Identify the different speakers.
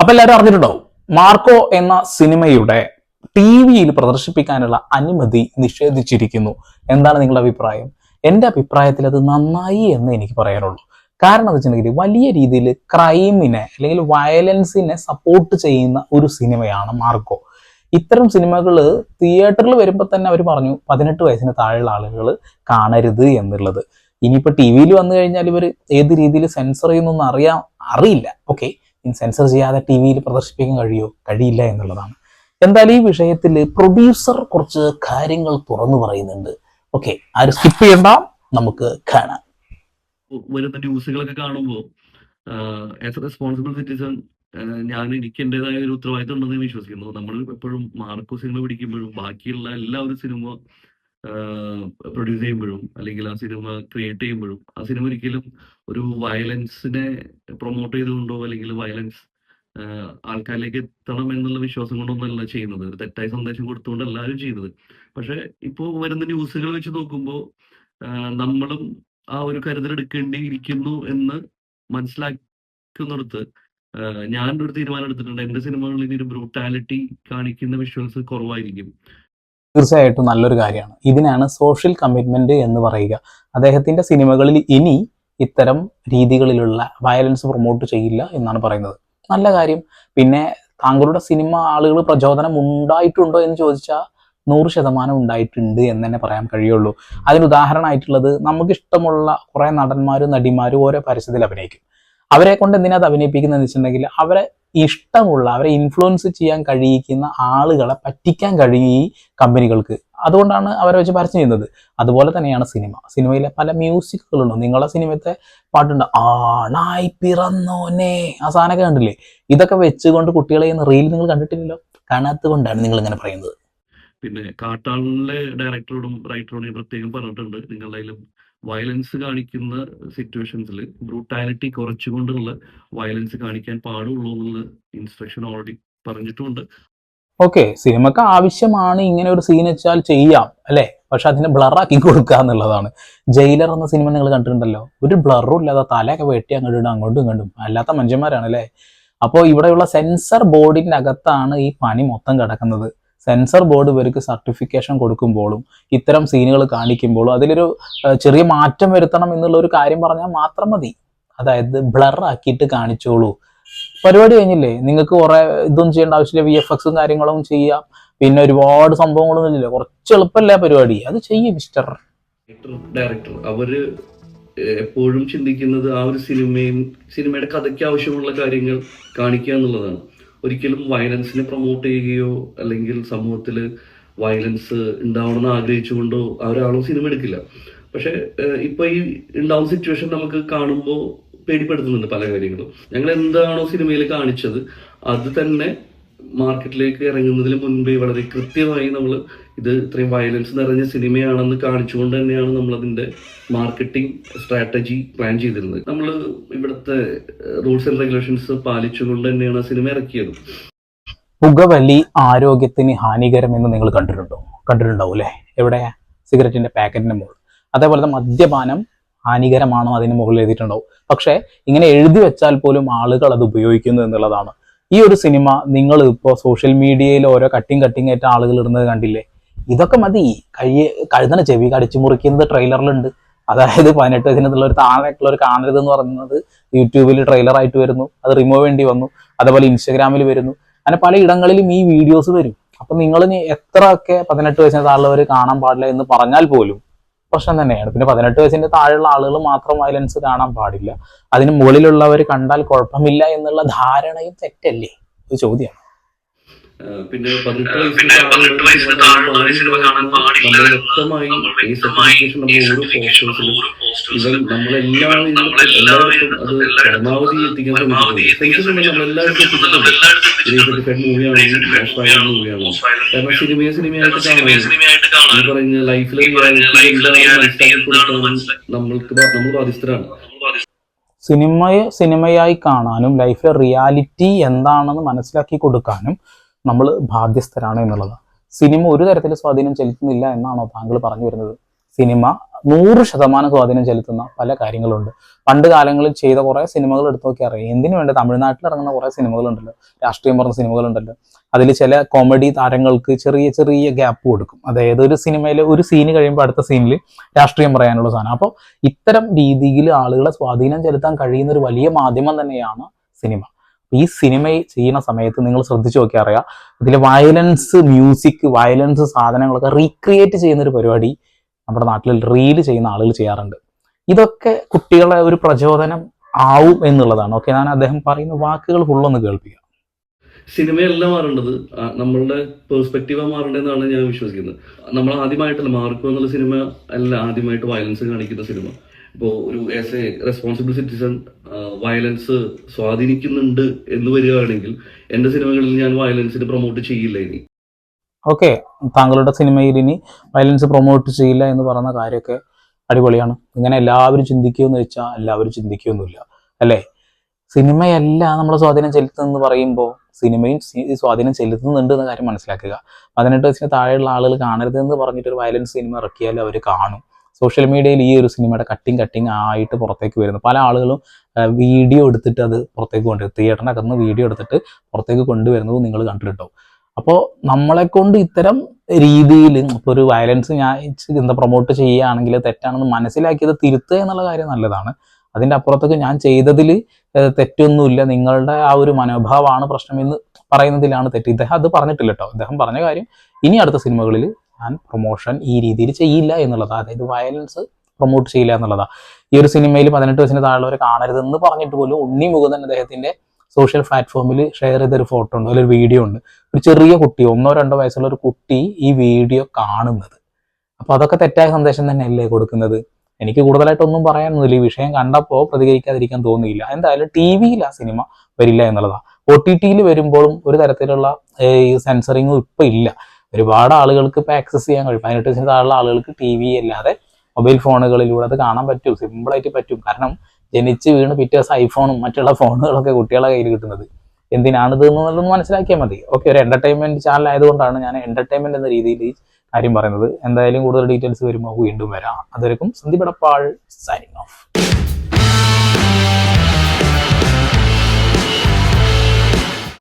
Speaker 1: അപ്പൊ എല്ലാവരും അറിഞ്ഞിട്ടുണ്ടാവും, മാർക്കോ എന്ന സിനിമയുടെ TV-യിൽ പ്രദർശിപ്പിക്കാനുള്ള അനുമതി നിഷേധിച്ചിരിക്കുന്നു. എന്താണ് നിങ്ങളുടെ അഭിപ്രായം? എൻ്റെ അഭിപ്രായത്തിൽ അത് നന്നായി എന്ന് എനിക്ക് പറയാനുള്ളൂ. കാരണം എന്താ വെച്ചിട്ടുണ്ടെങ്കിൽ വലിയ രീതിയിൽ ക്രൈമിനെ അല്ലെങ്കിൽ വയലൻസിനെ സപ്പോർട്ട് ചെയ്യുന്ന ഒരു സിനിമയാണ് മാർക്കോ. ഇത്തരം സിനിമകൾ തിയേറ്ററിൽ വരുമ്പോൾ തന്നെ അവർ പറഞ്ഞു 18 വയസ്സിന് താഴെയുള്ള ആളുകൾ കാണരുത് എന്നുള്ളത്. ഇനിയിപ്പോൾ TV-യിൽ വന്നു കഴിഞ്ഞാൽ ഇവർ ഏത് രീതിയിൽ സെൻസർ ചെയ്യുന്നൊന്നും അറിയില്ല. ഓക്കെ, സെൻസർ ചെയ്യാതെ TV-യിൽ പ്രദർശിപ്പിക്കാൻ കഴിയില്ല എന്നുള്ളതാണ്. എന്തായാലും ഈ വിഷയത്തിൽ പ്രൊഡ്യൂസർ കുറച്ച് കാര്യങ്ങൾ തുറന്നു പറയുന്നുണ്ട്. ഓക്കെ, ആരും സ്കിപ്പ് ചെയ്യണ്ട, നമുക്ക് കാണാം.
Speaker 2: വരുന്ന ന്യൂസുകളൊക്കെ കാണുമ്പോൾ ആസ് എ റെസ്പോൺസിബിൾ സിറ്റിസൺ എനിക്ക് എൻ്റെതായ ഒരു ഉത്തരവാദിത്തം ഉണ്ടെന്ന് വിശ്വസിക്കുന്നു. നമ്മൾ എപ്പോഴും മാർക്കോ സിനിമ പിടിക്കുമ്പോഴും ബാക്കിയുള്ള എല്ലാവരും സിനിമ പ്രൊഡ്യൂസ് ചെയ്യുമ്പോഴും അല്ലെങ്കിൽ ആ സിനിമ ക്രിയേറ്റ് ചെയ്യുമ്പോഴും ആ സിനിമ ഒരിക്കലും ഒരു വയലൻസിനെ പ്രൊമോട്ട് ചെയ്തുകൊണ്ടോ അല്ലെങ്കിൽ വയലൻസ് ആൾക്കാരിലേക്ക് എത്തണം എന്നുള്ള വിശ്വാസം കൊണ്ടൊന്നല്ല ചെയ്യുന്നത്. ഒരു തെറ്റായ സന്ദേശം കൊടുത്തുകൊണ്ട് എല്ലാവരും ചെയ്യുന്നത്. പക്ഷെ ഇപ്പോൾ വരുന്ന ന്യൂസുകൾ വെച്ച് നോക്കുമ്പോൾ നമ്മളും ആ ഒരു കരുതൽ എടുക്കേണ്ടിയിരിക്കുന്നു എന്ന് മനസ്സിലാക്കുന്നിടത്ത് ഞാനൊരു തീരുമാനം എടുത്തിട്ടുണ്ട്. എൻ്റെ സിനിമകളിൽ ഇനി ഒരു ബ്രൂട്ടാലിറ്റി കാണിക്കുന്ന വിഷ്വൽസ് കുറവായിരിക്കും.
Speaker 1: തീർച്ചയായിട്ടും നല്ലൊരു കാര്യമാണ്. ഇതിനാണ് സോഷ്യൽ കമ്മിറ്റ്മെന്റ് എന്ന് പറയുക. അദ്ദേഹത്തിന്റെ സിനിമകളിൽ ഇനി ഇത്തരം രീതികളിലുള്ള വയലൻസ് പ്രൊമോട്ട് ചെയ്യില്ല എന്നാണ് പറയുന്നത്. നല്ല കാര്യം. പിന്നെ താങ്കളുടെ സിനിമ ആളുകൾ പ്രചോദനം ഉണ്ടായിട്ടുണ്ടോ എന്ന് ചോദിച്ചാൽ 100% ഉണ്ടായിട്ടുണ്ട് എന്ന് തന്നെ പറയാൻ കഴിയുള്ളൂ. അതിന് ഉദാഹരണമായിട്ടുള്ളത്, നമുക്കിഷ്ടമുള്ള കുറേ നടന്മാരും നടിമാരും ഓരോ പരസ്യത്തിൽ അഭിനയിക്കും. അവരെ കൊണ്ട് എന്തിനാ അത് അഭിനയിപ്പിക്കുന്നതെന്ന് വെച്ചിട്ടുണ്ടെങ്കിൽ അവരെ ഇഷ്ടമുള്ള, അവരെ ഇൻഫ്ലുവൻസ് ചെയ്യാൻ കഴിയിക്കുന്ന ആളുകളെ പറ്റിക്കാൻ കഴിയും ഈ കമ്പനികൾക്ക്. അതുകൊണ്ടാണ് അവരെ വെച്ച് പരസ്യം ചെയ്യുന്നത്. അതുപോലെ തന്നെയാണ് സിനിമയിലെ പല മ്യൂസിക്കുകളുണ്ട്. നിങ്ങളുടെ സിനിമത്തെ പാട്ടുണ്ട്, ആണായി പിറന്നോനെ, ആ സാധനമൊക്കെ കണ്ടില്ലേ? ഇതൊക്കെ വെച്ചുകൊണ്ട് കുട്ടികളെ റീൽ നിങ്ങൾ കണ്ടിട്ടില്ലല്ലോ. കാണാത്തത് കൊണ്ടാണ് നിങ്ങൾ ഇങ്ങനെ പറയുന്നത്.
Speaker 2: പിന്നെ കാട്ടാളിലെ ഡയറക്ടറോടും റൈറ്ററോടും പ്രത്യേകം പറഞ്ഞിട്ടുണ്ട്, നിങ്ങളുടെ വയലൻസ് കാണിക്കുന്ന സിറ്റുവേഷൻസിൽ ബ്രൂട്ടാലിറ്റി കുറച്ചുകൊണ്ടുള്ള വയലൻസ് കാണിക്കാൻ പാടുള്ളൂ എന്നുള്ള ഇൻസ്ട്രക്ഷൻ ഓൾറെഡി പറഞ്ഞിട്ടുണ്ട്.
Speaker 1: ഓക്കെ, സിനിമക്ക് ആവശ്യമാണ് ഇങ്ങനെ ഒരു സീൻ വെച്ചാൽ ചെയ്യാം അല്ലേ, പക്ഷെ അതിനെ ബ്ലറാക്കി കൊടുക്കുക എന്നുള്ളതാണ്. ജയിലർ എന്ന സിനിമ നിങ്ങൾ കണ്ടിട്ടുണ്ടല്ലോ, ഒരു ബ്ലറും ഇല്ലാതെ തലയൊക്കെ വെട്ടി അങ്ങോട്ടും ഇങ്ങോട്ടും അല്ലാത്ത മനുഷ്യന്മാരാണ് അല്ലേ. അപ്പോൾ ഇവിടെയുള്ള സെൻസർ ബോർഡിൻ്റെ അകത്താണ് ഈ പണി മൊത്തം കിടക്കുന്നത്. സെൻസർ ബോർഡ് ഇവർക്ക് സർട്ടിഫിക്കേഷൻ കൊടുക്കുമ്പോഴും ഇത്തരം സീനുകൾ കാണിക്കുമ്പോഴും അതിലൊരു ചെറിയ മാറ്റം വരുത്തണം എന്നുള്ള ഒരു കാര്യം പറഞ്ഞാൽ മാത്രം മതി. അതായത് ബ്ലർ ആക്കിയിട്ട് കാണിച്ചോളൂ, പരിപാടി കഴിഞ്ഞില്ലേ. നിങ്ങൾക്ക് കുറെ ഇതൊന്നും ചെയ്യേണ്ട ആവശ്യമില്ല, VFX കാര്യങ്ങളും ചെയ്യാം. പിന്നെ ഒരുപാട് സംഭവങ്ങളൊന്നും ഇല്ല, കുറച്ച് എളുപ്പമല്ലേ പരിപാടി, അത് ചെയ്യും മിസ്റ്റർ
Speaker 2: ഡയറക്ടർ. അവര് എപ്പോഴും ചിന്തിക്കുന്നത് ആ ഒരു സിനിമയുടെ കഥയ്ക്ക് ആവശ്യമുള്ള കാര്യങ്ങൾ കാണിക്കുക എന്നുള്ളതാണ്. ഒരിക്കലും വയലൻസിനെ പ്രൊമോട്ട് ചെയ്യുകയോ അല്ലെങ്കിൽ സമൂഹത്തിൽ വയലൻസ് ഉണ്ടാവണമെന്ന് ആഗ്രഹിച്ചുകൊണ്ടോ ഒരാളും സിനിമ എടുക്കില്ല. പക്ഷെ ഇപ്പൊ ഈ ഉണ്ടാവുന്ന സിറ്റുവേഷൻ നമുക്ക് കാണുമ്പോൾ പേടിപ്പെടുത്തുന്നുണ്ട് പല കാര്യങ്ങളും. ഞങ്ങൾ എന്താണോ സിനിമയിൽ കാണിച്ചത് അത് തന്നെ മാർക്കറ്റിലേക്ക് ഇറങ്ങുന്നതിന് മുൻപേ വളരെ കൃത്യമായി നമ്മൾ ഇത് ഇത്രയും വയലൻസ് നിറഞ്ഞ സിനിമയാണെന്ന് കാണിച്ചുകൊണ്ട് തന്നെയാണ് നമ്മൾ അതിന്റെ മാർക്കറ്റിംഗ് സ്ട്രാറ്റജി പ്ലാൻ ചെയ്തിരുന്നത്. നമ്മൾ ഇവിടുത്തെ റൂൾസ് ആൻഡ് റെഗുലേഷൻസ് പാലിച്ചുകൊണ്ട് തന്നെയാണ് ആ സിനിമ ഇറക്കിയത്.
Speaker 1: പുകവലി ആരോഗ്യത്തിന് ഹാനികരമെന്ന് നിങ്ങൾ കണ്ടിട്ടുണ്ടാവും അല്ലേ? എവിടെ? സിഗരറ്റിന്റെ പാക്കറ്റിന്റെ മുകളിൽ. അതേപോലെ മദ്യപാനം ഹാനികരമാണോ അതിന് മുകളിൽ എഴുതിയിട്ടുണ്ടാവും. പക്ഷെ ഇങ്ങനെ എഴുതി വെച്ചാൽ പോലും ആളുകൾ അത് ഉപയോഗിക്കുന്നു എന്നുള്ളതാണ്. ഈ ഒരു സിനിമ നിങ്ങൾ ഇപ്പോൾ സോഷ്യൽ മീഡിയയിൽ ഓരോ കട്ടിങ് ആയിട്ട് ആളുകൾ ഇടുന്നത് കണ്ടില്ലേ? ഇതൊക്കെ മതി. കഴുതണ ചെവി കടിച്ചു മുറിക്കുന്നത് ട്രെയിലറിലുണ്ട്. അതായത് 18 വയസ്സിനുള്ള ഒരു താഴെയുള്ള ഒരു കാണരുത് എന്ന് പറയുന്നത് യൂട്യൂബിൽ ട്രെയിലറായിട്ട് വരുന്നു, അത് റിമൂവ് വേണ്ടി വന്നു. അതേപോലെ ഇൻസ്റ്റഗ്രാമിൽ വരുന്നു. അങ്ങനെ പല ഇടങ്ങളിലും ഈ വീഡിയോസ് വരും. അപ്പൊ നിങ്ങൾ എത്രയൊക്കെ 18 വയസ്സിന് താഴെയുള്ളവർ കാണാൻ പാടില്ല എന്ന് പറഞ്ഞാൽ പോലും പ്രശ്നം തന്നെയാണ്. പിന്നെ 18 വയസ്സിന്റെ താഴെയുള്ള ആളുകൾ മാത്രം വയലൻസ് കാണാൻ പാടില്ല, അതിന് മുകളിലുള്ളവർ കണ്ടാൽ കുഴപ്പമില്ല എന്നുള്ള ധാരണയും തെറ്റല്ലേ? ഒരു ചോദ്യമാണ്.
Speaker 2: പിന്നെ 18 വയസ്സിന് താഴെയുള്ള സിനിമ കാണാൻ പാടില്ല വ്യക്തമായി ഈ സർട്ടിഫിക്കേഷൻ നമ്മൾ ഓരോ പോസ്റ്റേഴ്സിലും നമ്മളെല്ലാവർക്കും അത് പരമാവധി എത്തിക്കാൻ ശ്രമിച്ചിട്ടുണ്ട്. നമ്മളെല്ലാവർക്കും എത്തിച്ചിട്ടുണ്ട്. മൂവിയാണ്. കാരണം സിനിമയായിട്ട് കാണുന്നത് ഈ പറഞ്ഞ ലൈഫിലെ നമ്മൾ ബാധ്യസ്ഥരാണ്.
Speaker 1: സിനിമയായി കാണാനും ലൈഫിലെ റിയാലിറ്റി എന്താണെന്ന് മനസ്സിലാക്കി കൊടുക്കാനും നമ്മൾ ബാധ്യസ്ഥരാണ് എന്നുള്ളതാണ്. സിനിമ ഒരു തരത്തിൽ സ്വാധീനം ചെലുത്തുന്നില്ല എന്നാണോ താങ്കൾ പറഞ്ഞു വരുന്നത്? സിനിമ 100% സ്വാധീനം ചെലുത്തുന്ന പല കാര്യങ്ങളുണ്ട്. പണ്ട് കാലങ്ങളിൽ ചെയ്ത കുറേ സിനിമകൾ എടുത്തു നോക്കി അറിയാം. എന്തിനു വേണ്ട തമിഴ്നാട്ടിൽ ഇറങ്ങുന്ന കുറേ സിനിമകളുണ്ടല്ലോ, രാഷ്ട്രീയം പറഞ്ഞ സിനിമകളുണ്ടല്ലോ. അതിൽ ചില കോമഡി താരങ്ങൾക്ക് ചെറിയ ചെറിയ ഗ്യാപ്പ് കൊടുക്കും. അതായത് ഒരു സിനിമയിൽ ഒരു സീന് കഴിയുമ്പോൾ അടുത്ത സീനിൽ രാഷ്ട്രീയം പറയാനുള്ള സാധനം. അപ്പോൾ ഇത്തരം രീതിയിൽ ആളുകളെ സ്വാധീനം ചെലുത്താൻ കഴിയുന്ന ഒരു വലിയ മാധ്യമം തന്നെയാണ് സിനിമ. ഈ സിനിമ ചെയ്യുന്ന സമയത്ത് നിങ്ങൾ ശ്രദ്ധിച്ചു നോക്കി അറിയാം, ഇതിൽ വയലൻസ് മ്യൂസിക്, വയലൻസ് സാധനങ്ങളൊക്കെ റീക്രിയേറ്റ് ചെയ്യുന്ന ഒരു പരിപാടി നമ്മുടെ നാട്ടിൽ റീല് ചെയ്യുന്ന ആളുകൾ ചെയ്യാറുണ്ട്. ഇതൊക്കെ കുട്ടികളെ ഒരു പ്രചോദനം ആവും എന്നുള്ളതാണ്. ഓക്കെ, ഞാൻ അദ്ദേഹം പറയുന്ന വാക്കുകൾ ഫുള്ളൊന്ന് കേൾപ്പിക്കാം.
Speaker 2: സിനിമയല്ല മാറേണ്ടത്, നമ്മളുടെ പെർസ്പെക്റ്റീവാണ് മാറേണ്ടതെന്നാണ് ഞാൻ വിശ്വസിക്കുന്നത്. നമ്മൾ ആദ്യമായിട്ടല്ല, മാർക്കോ എന്നുള്ള സിനിമ അല്ല ആദ്യമായിട്ട് വയലൻസ് കാണിക്കുന്ന സിനിമ. ഇപ്പോൾ ഒരു as A responsible citizen violence സ്വാധീനിക്കുന്നുണ്ട് എന്ന് വരികയാണെങ്കിൽ എൻ്റെ സിനിമകളിൽ ഞാൻ വയലൻസിന് പ്രൊമോട്ട് ചെയ്യില്ല ഇനി.
Speaker 1: ഓക്കെ, താങ്കളുടെ സിനിമയിൽ ഇനി വയലൻസ് പ്രൊമോട്ട് ചെയ്യില്ല എന്ന് പറയുന്ന കാര്യമൊക്കെ അടിപൊളിയാണ്. ഇങ്ങനെ എല്ലാവരും ചിന്തിക്കുമെന്ന് വെച്ചാൽ എല്ലാവരും ചിന്തിക്കുകയൊന്നുമില്ല അല്ലേ. സിനിമയല്ല നമ്മളെ സ്വാധീനം ചെലുത്തുന്നതെന്ന് പറയുമ്പോൾ സിനിമയും സ്വാധീനം ചെലുത്തുന്നുണ്ട് എന്ന കാര്യം മനസ്സിലാക്കുക. 18 വയസ്സിന് താഴെയുള്ള ആളുകൾ കാണരുതെന്ന് പറഞ്ഞിട്ടൊരു വയലൻസ് സിനിമ ഇറക്കിയാൽ അവർ കാണും. സോഷ്യൽ മീഡിയയിൽ ഈ ഒരു സിനിമയുടെ കട്ടിങ് ആയിട്ട് പുറത്തേക്ക് വരുന്നു. പല ആളുകളും വീഡിയോ എടുത്തിട്ട് അത് പുറത്തേക്ക് കൊണ്ടുവരും. തിയേറ്ററിനകത്ത് നിന്ന് വീഡിയോ എടുത്തിട്ട് പുറത്തേക്ക് കൊണ്ടുവരുന്നത് നിങ്ങൾ കണ്ടിട്ടുണ്ടോ? അപ്പോൾ നമ്മളെ കൊണ്ട് ഇത്തരം രീതിയിൽ ഇപ്പോൾ ഒരു വയലൻസ് ഞാൻ പ്രൊമോട്ട് ചെയ്യുകയാണെങ്കിൽ തെറ്റാണെന്ന് മനസ്സിലാക്കിയത് തിരുത്തുക എന്നുള്ള കാര്യം നല്ലതാണ്. അതിൻ്റെ അപ്പുറത്തേക്ക് ഞാൻ ചെയ്തതിൽ തെറ്റൊന്നുമില്ല, നിങ്ങളുടെ ആ ഒരു മനോഭാവമാണ് പ്രശ്നമെന്ന് പറയുന്നതിലാണ് തെറ്റ്. ഇദ്ദേഹം അത് പറഞ്ഞിട്ടില്ല കേട്ടോ. ഇദ്ദേഹം പറഞ്ഞ കാര്യം ഇനി അടുത്ത സിനിമകളിൽ ഞാൻ പ്രൊമോഷൻ ഈ രീതിയിൽ ചെയ്യില്ല എന്നുള്ളതാണ്. അതായത് വയലൻസ് പ്രൊമോട്ട് ചെയ്യില്ല എന്നുള്ളതാണ്. ഈ ഒരു സിനിമയിൽ 18 വയസ്സിന് താഴെയുള്ളവർ കാണരുതെന്ന് പറഞ്ഞിട്ട് പോലും ഉണ്ണി മുകുന്ദൻ അദ്ദേഹത്തിൻ്റെ സോഷ്യൽ പ്ലാറ്റ്ഫോമിൽ ഷെയർ ചെയ്തൊരു ഫോട്ടോ ഉണ്ട്, അതിലൊരു വീഡിയോ ഉണ്ട്. ഒരു ചെറിയ കുട്ടി, 1-2 വയസ്സുള്ള ഒരു കുട്ടി ഈ വീഡിയോ കാണുന്നത്. അപ്പോൾ അതൊക്കെ തെറ്റായ സന്ദേശം തന്നെയല്ലേ കൊടുക്കുന്നത്? എനിക്ക് കൂടുതലായിട്ടൊന്നും പറയാനൊന്നുമില്ല. ഈ വിഷയം കണ്ടപ്പോൾ പ്രതികരിക്കാതിരിക്കാൻ തോന്നിയില്ല. എന്തായാലും ടി വിയിൽ ആ സിനിമ വരില്ല എന്നുള്ളതാണ്. OTT വരുമ്പോഴും ഒരു തരത്തിലുള്ള ഈ സെൻസറിങ്ങും ഇപ്പം ഇല്ല. ഒരുപാട് ആളുകൾക്ക് ഇപ്പോൾ ആക്സസ് ചെയ്യാൻ കഴിയും. 18 വയസ്സിന് താഴെയുള്ള ആളുകൾക്ക് TV അല്ലാതെ മൊബൈൽ ഫോണുകളിലൂടെ അത് കാണാൻ പറ്റും, സിമ്പിളായിട്ട് പറ്റും. കാരണം ജനിച്ച് വീണ് പിറ്റേ ദിവസം ഐഫോണും മറ്റുള്ള ഫോണുകളൊക്കെ കുട്ടികളുടെ കയ്യിൽ കിട്ടുന്നത്. എന്തിനാണിത് എന്നുള്ളതൊന്ന് മനസ്സിലാക്കിയാൽ മതി. ഓക്കെ, ഒരു എന്റർടൈൻമെന്റ് ചാനൽ ആയതുകൊണ്ടാണ് ഞാൻ എന്റർടൈൻമെന്റ് എന്ന രീതിയിൽ ഈ കാര്യം പറയുന്നത്. എന്തായാലും കൂടുതൽ ഡീറ്റെയിൽസ് വരുമ്പോൾ വീണ്ടും വരാം. അതുവരെക്കും സന്ദീപ് എടപ്പാൾ സൈനിങ് ഓഫ്.